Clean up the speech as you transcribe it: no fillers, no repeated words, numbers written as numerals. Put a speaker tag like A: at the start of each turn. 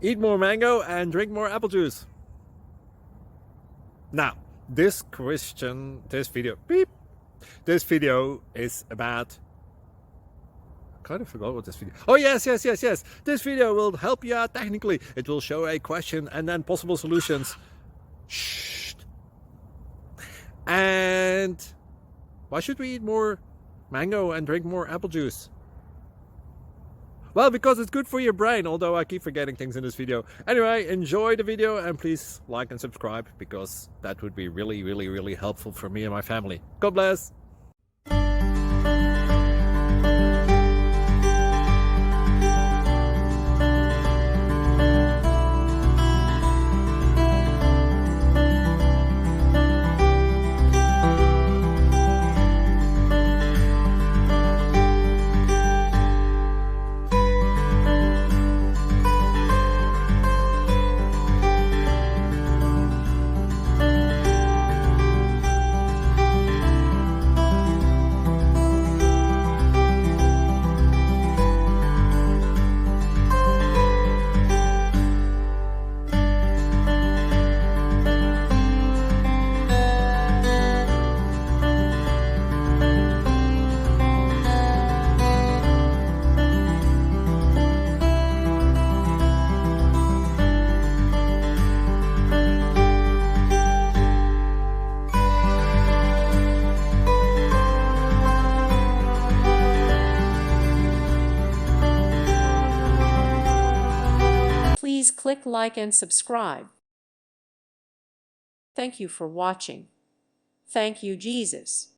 A: Eat more mango and drink more apple juice. Now, this video is about, I kind of forgot what this video. Oh yes. This video will help you out technically. It will show a question and then possible solutions. Shh. And why should we eat more mango and drink more apple juice? Well, because it's good for your brain, although I keep forgetting things in this video. Anyway, enjoy the video and please like and subscribe, because that would be really helpful for me and my family. God bless!
B: Please click like and subscribe. Thank you for watching. Thank you, Jesus.